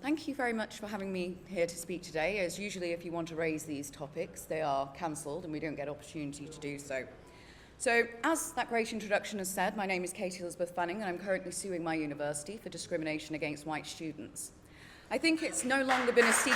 Thank you very much for having me here to speak today. As usually, if you want to raise these topics, they are cancelled and we don't get opportunity to do so. So, as that great introduction has said, my name is Katie Elizabeth Fanning and I'm currently suing my university for discrimination against white students. I think it's no longer been a secret.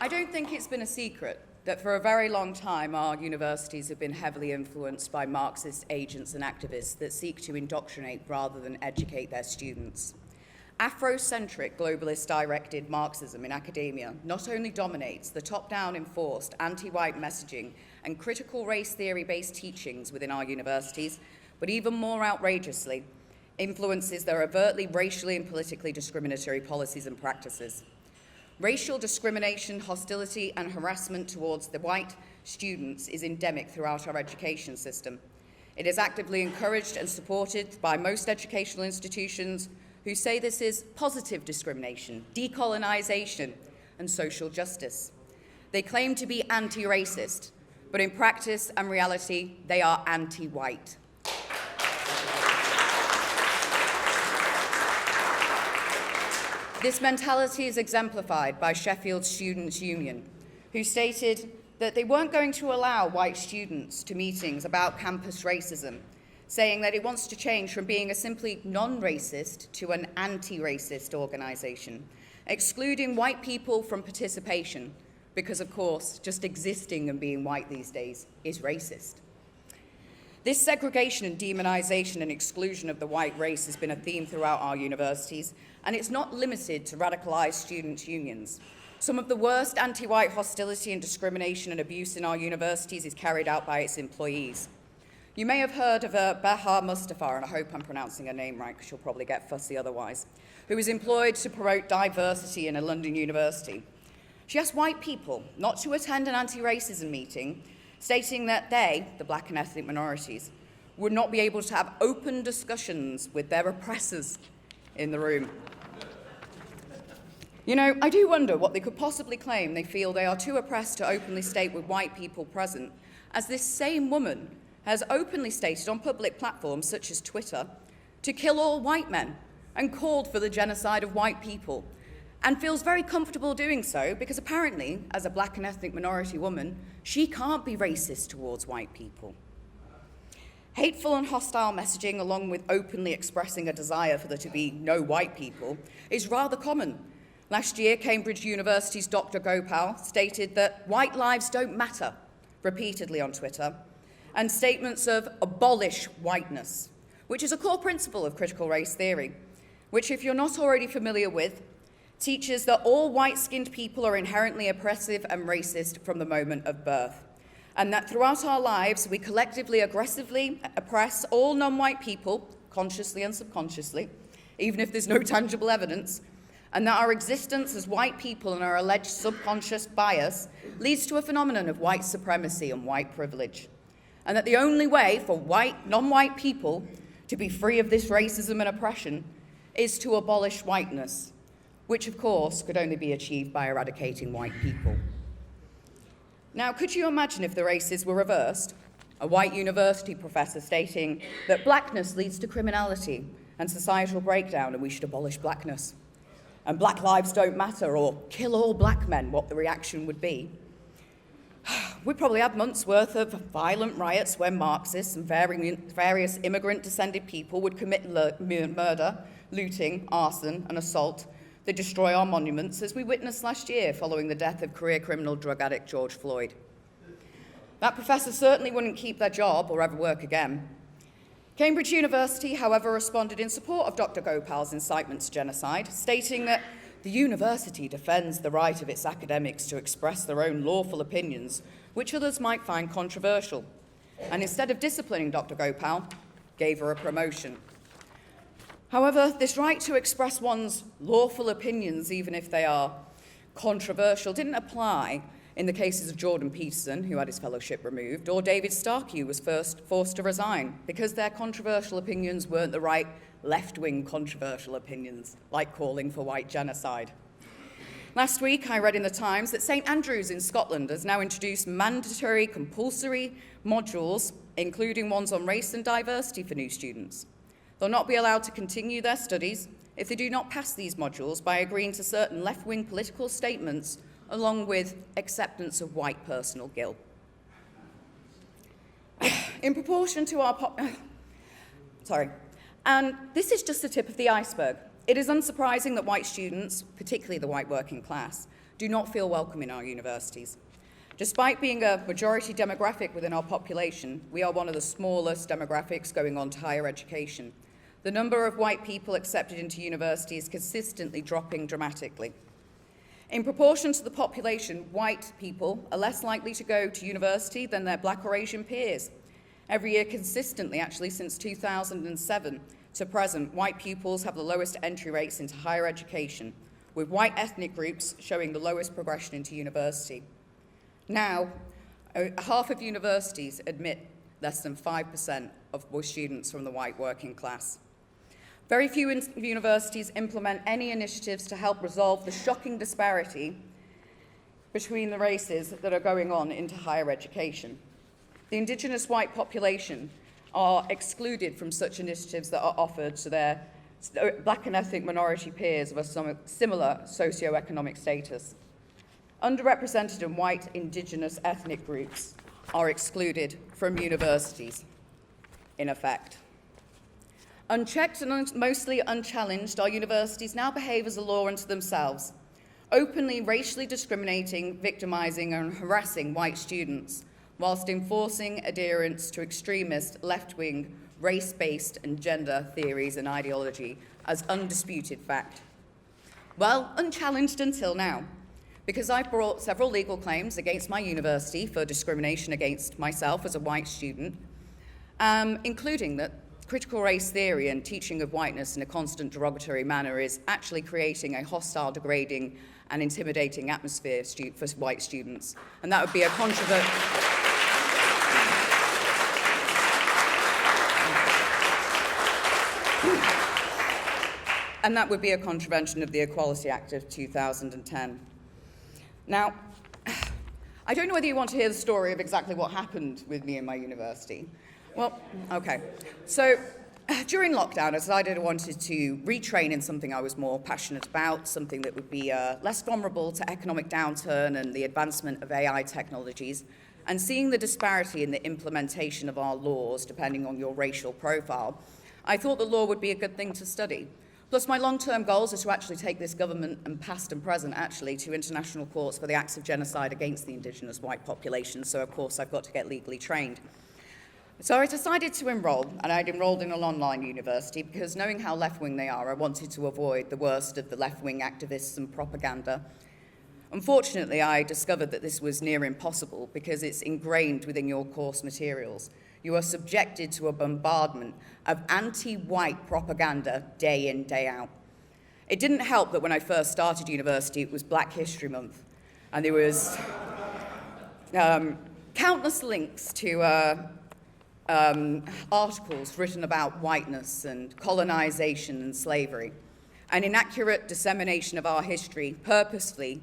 I don't think it's been a secret that for a very long time our universities have been heavily influenced by Marxist agents and activists that seek to indoctrinate rather than educate their students. Afrocentric, globalist-directed Marxism in academia not only dominates the top-down enforced anti-white messaging and critical race theory-based teachings within our universities, but even more outrageously, influences their overtly racially and politically discriminatory policies and practices. Racial discrimination, hostility, and harassment towards the white students is endemic throughout our education system. It is actively encouraged and supported by most educational institutions who say this is positive discrimination, decolonization, and social justice. They claim to be anti-racist, but in practice and reality, they are anti-white. This mentality is exemplified by Sheffield Students' Union, who stated that they weren't going to allow white students to meetings about campus racism, saying that it wants to change from being a simply non-racist to an anti-racist organization, excluding white people from participation, because of course, just existing and being white these days is racist. This segregation and demonization and exclusion of the white race has been a theme throughout our universities, and it's not limited to radicalized students' unions. Some of the worst anti-white hostility and discrimination and abuse in our universities is carried out by its employees. You may have heard of Bahar Mustafa, and I hope I'm pronouncing her name right because she'll probably get fussy otherwise, who was employed to promote diversity in a London university. She asked white people not to attend an anti-racism meeting, stating that they, the black and ethnic minorities, would not be able to have open discussions with their oppressors in the room. You know, I do wonder what they could possibly claim they feel they are too oppressed to openly state with white people present, as this same woman has openly stated on public platforms such as Twitter to kill all white men and called for the genocide of white people, and feels very comfortable doing so because apparently, as a black and ethnic minority woman, she can't be racist towards white people. Hateful and hostile messaging, along with openly expressing a desire for there to be no white people, is rather common. Last year, Cambridge University's Dr. Gopal stated that white lives don't matter repeatedly on Twitter, and statements of abolish whiteness, which is a core principle of critical race theory, which, if you're not already familiar with, teaches that all white-skinned people are inherently oppressive and racist from the moment of birth, and that throughout our lives, we collectively aggressively oppress all non-white people, consciously and subconsciously, even if there's no tangible evidence, and that our existence as white people and our alleged subconscious bias leads to a phenomenon of white supremacy and white privilege, and that the only way for non-white people to be free of this racism and oppression is to abolish whiteness, which of course could only be achieved by eradicating white people. Now, could you imagine if the races were reversed? A white university professor stating that blackness leads to criminality and societal breakdown and we should abolish blackness. And black lives don't matter, or kill all black men, what the reaction would be. We'd probably have months' worth of violent riots where Marxists and various immigrant-descended people would commit murder, looting, arson, and assault that destroy our monuments, as we witnessed last year following the death of career criminal drug addict George Floyd. That professor certainly wouldn't keep their job or ever work again. Cambridge University, however, responded in support of Dr. Gopal's incitement to genocide, stating that the university defends the right of its academics to express their own lawful opinions, which others might find controversial, and instead of disciplining Dr. Gopal, gave her a promotion. However, this right to express one's lawful opinions, even if they are controversial, didn't apply in the cases of Jordan Peterson, who had his fellowship removed, or David Starkey, who was first forced to resign because their controversial opinions weren't the right left-wing controversial opinions, like calling for white genocide. Last week, I read in the Times that St Andrews in Scotland has now introduced mandatory compulsory modules, including ones on race and diversity for new students. They'll not be allowed to continue their studies if they do not pass these modules by agreeing to certain left-wing political statements along with acceptance of white personal guilt. In proportion to our and this is just the tip of the iceberg. It is unsurprising that white students, particularly the white working class, do not feel welcome in our universities. Despite being a majority demographic within our population, we are one of the smallest demographics going on to higher education. The number of white people accepted into university is consistently dropping dramatically. In proportion to the population, white people are less likely to go to university than their black or Asian peers. Every year consistently, actually since 2007 to present, white pupils have the lowest entry rates into higher education, with white ethnic groups showing the lowest progression into university. Now, half of universities admit less than 5% of students from the white working class. Very few universities implement any initiatives to help resolve the shocking disparity between the races that are going on into higher education. The Indigenous white population are excluded from such initiatives that are offered to their black and ethnic minority peers of a similar socioeconomic status. Underrepresented and white Indigenous ethnic groups are excluded from universities, in effect. Unchecked and mostly unchallenged, our universities now behave as a law unto themselves, openly racially discriminating, victimizing, and harassing white students, whilst enforcing adherence to extremist, left-wing, race-based and gender theories and ideology as undisputed fact. Well, unchallenged until now, because I've brought several legal claims against my university for discrimination against myself as a white student, including that critical race theory and teaching of whiteness in a constant derogatory manner is actually creating a hostile, degrading, and intimidating atmosphere for white students. And that would be a contravention of the Equality Act of 2010. Now, I don't know whether you want to hear the story of exactly what happened with me in my university. Well, okay. So during lockdown, I decided I wanted to retrain in something I was more passionate about, something that would be less vulnerable to economic downturn and the advancement of AI technologies, and seeing the disparity in the implementation of our laws depending on your racial profile, I thought the law would be a good thing to study. Plus, my long-term goals are to actually take this government, and past and present actually, to international courts for the acts of genocide against the Indigenous white population, so of course I've got to get legally trained. So I decided to enroll, and I'd enrolled in an online university because knowing how left-wing they are, I wanted to avoid the worst of the left-wing activists and propaganda. Unfortunately, I discovered that this was near impossible because it's ingrained within your course materials. You are subjected to a bombardment of anti-white propaganda day in, day out. It didn't help that when I first started university, it was Black History Month, and there was countless links to articles written about whiteness and colonization and slavery, an inaccurate dissemination of our history purposely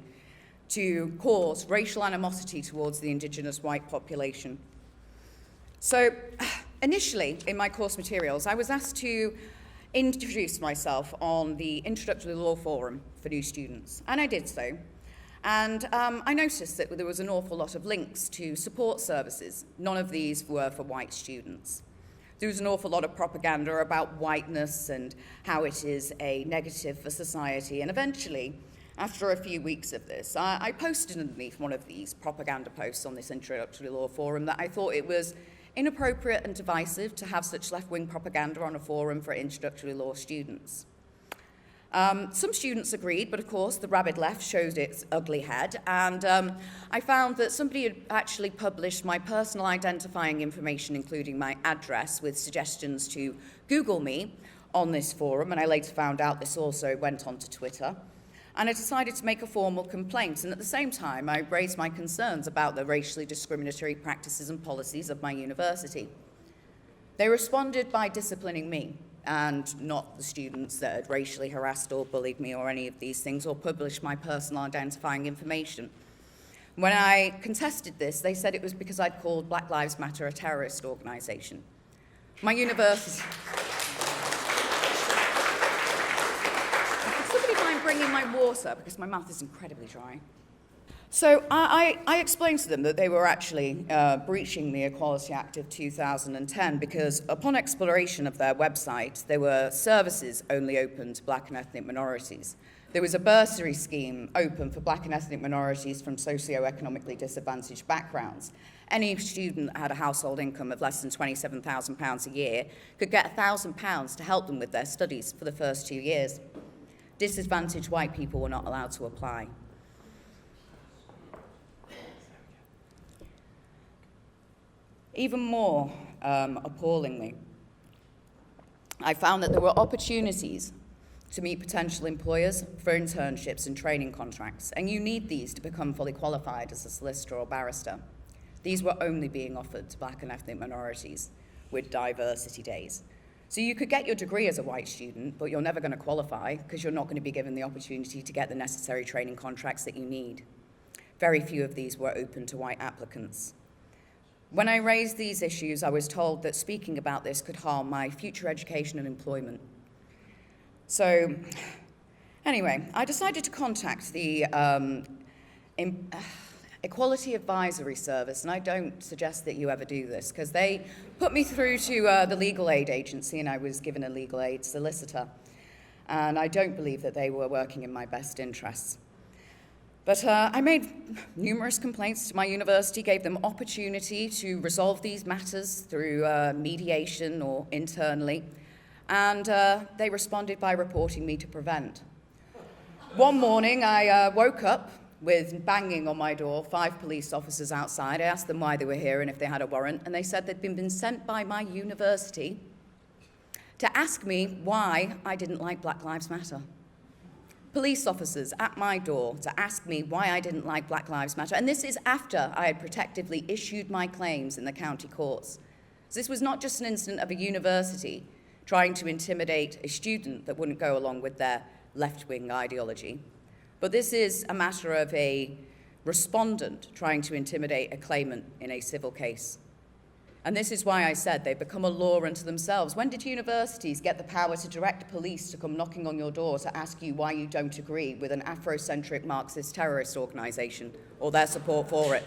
to cause racial animosity towards the Indigenous white population. So initially, in my course materials, I was asked to introduce myself on the Introductory Law Forum for new students, and I did so. And I noticed that there was an awful lot of links to support services. None of these were for white students. There was an awful lot of propaganda about whiteness and how it is a negative for society. And eventually, after a few weeks of this, I posted underneath one of these propaganda posts on this Introductory Law Forum that I thought it was inappropriate and divisive to have such left-wing propaganda on a forum for introductory law students. Some students agreed, but of course the rabid left showed its ugly head, and I found that somebody had actually published my personal identifying information, including my address, with suggestions to Google me on this forum, and I later found out this also went onto Twitter. And I decided to make a formal complaint, and at the same time I raised my concerns about the racially discriminatory practices and policies of my university. They responded by disciplining me, and not the students that had racially harassed or bullied me or any of these things, or published my personal identifying information. When I contested this, they said it was because I'd called Black Lives Matter a terrorist organization. My university... my water because my mouth is incredibly dry. So I explained to them that they were actually breaching the Equality Act of 2010 because upon exploration of their website, there were services only open to black and ethnic minorities. There was a bursary scheme open for black and ethnic minorities from socioeconomically disadvantaged backgrounds. Any student that had a household income of less than £27,000 a year could get £1,000 to help them with their studies for the first 2 years. Disadvantaged white people were not allowed to apply. Even more appallingly, I found that there were opportunities to meet potential employers for internships and training contracts, and you need these to become fully qualified as a solicitor or barrister. These were only being offered to black and ethnic minorities with diversity days. So you could get your degree as a white student, but you're never going to qualify because you're not going to be given the opportunity to get the necessary training contracts that you need. Very few of these were open to white applicants. When I raised these issues, I was told that speaking about this could harm my future education and employment. So, anyway, I decided to contact the Equality Advisory Service, and I don't suggest that you ever do this, because they put me through to the legal aid agency, and I was given a legal aid solicitor. And I don't believe that they were working in my best interests. But I made numerous complaints to my university, gave them opportunity to resolve these matters through mediation or internally, and they responded by reporting me to Prevent. One morning, I woke up with banging on my door, 5 police officers outside. I asked them why they were here and if they had a warrant, and they said they'd been sent by my university to ask me why I didn't like Black Lives Matter. Police officers at my door to ask me why I didn't like Black Lives Matter, and this is after I had protectively issued my claims in the county courts. So this was not just an incident of a university trying to intimidate a student that wouldn't go along with their left-wing ideology, but this is a matter of a respondent trying to intimidate a claimant in a civil case. And this is why I said they become a law unto themselves. When did universities get the power to direct police to come knocking on your door to ask you why you don't agree with an Afrocentric Marxist terrorist organisation or their support for it?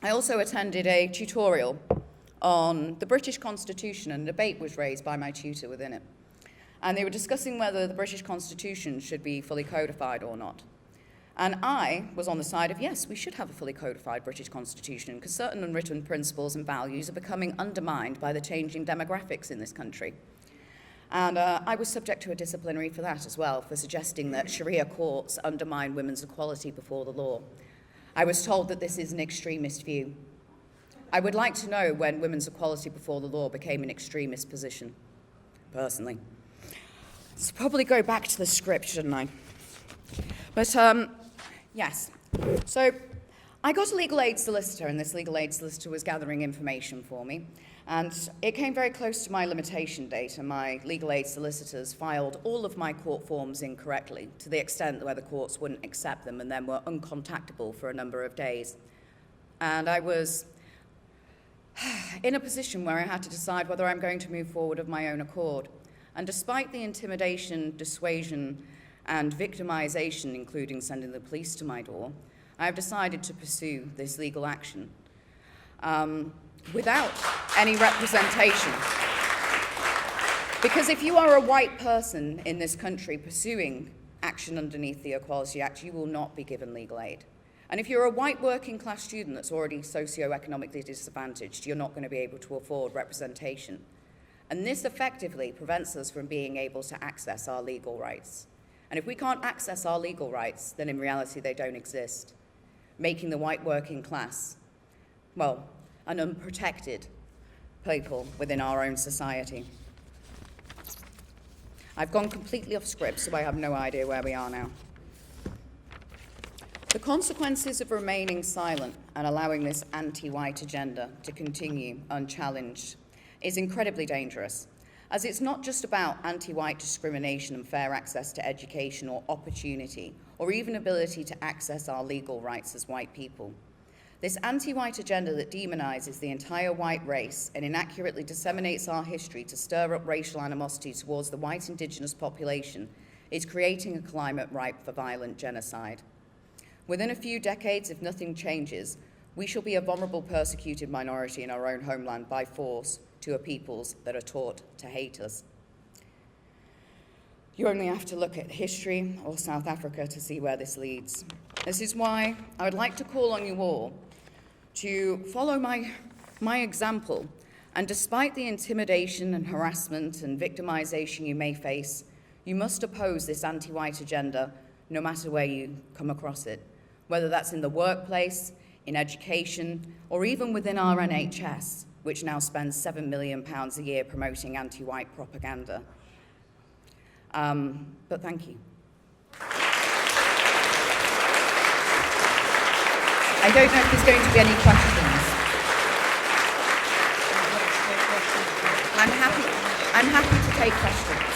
I also attended a tutorial on the British Constitution, and a debate was raised by my tutor within it. And they were discussing whether the British Constitution should be fully codified or not. And I was on the side of, yes, we should have a fully codified British Constitution, because certain unwritten principles and values are becoming undermined by the changing demographics in this country. And I was subject to a disciplinary for that as well, for suggesting that Sharia courts undermine women's equality before the law. I was told that this is an extremist view. I would like to know when women's equality before the law became an extremist position, personally. So probably go back to the script, shouldn't I? But yes. So I got a legal aid solicitor, and this legal aid solicitor was gathering information for me. And it came very close to my limitation date, and my legal aid solicitors filed all of my court forms incorrectly, to the extent where the courts wouldn't accept them and then were uncontactable for a number of days. And I was in a position where I had to decide whether I'm going to move forward of my own accord. And despite the intimidation, dissuasion, and victimization, including sending the police to my door, I have decided to pursue this legal action without any representation. Because if you are a white person in this country pursuing action underneath the Equality Act, you will not be given legal aid. And if you're a white working class student that's already socioeconomically disadvantaged, you're not going to be able to afford representation. And this effectively prevents us from being able to access our legal rights. And if we can't access our legal rights, then in reality they don't exist, making the white working class, well, an unprotected people within our own society. I've gone completely off script, so I have no idea where we are now. The consequences of remaining silent and allowing this anti-white agenda to continue unchallenged is incredibly dangerous, as it's not just about anti-white discrimination and fair access to education or opportunity, or even ability to access our legal rights as white people. This anti-white agenda that demonizes the entire white race and inaccurately disseminates our history to stir up racial animosity towards the white indigenous population is creating a climate ripe for violent genocide. Within a few decades, if nothing changes, we shall be a vulnerable, persecuted minority in our own homeland by force to a peoples that are taught to hate us. You only have to look at history or South Africa to see where this leads. This is why I would like to call on you all to follow my example, and despite the intimidation and harassment and victimization you may face, you must oppose this anti-white agenda no matter where you come across it, whether that's in the workplace, in education, or even within our NHS, which now spends £7 million a year promoting anti-white propaganda. But thank you. I don't know if there's going to be any questions. I'm happy to take questions.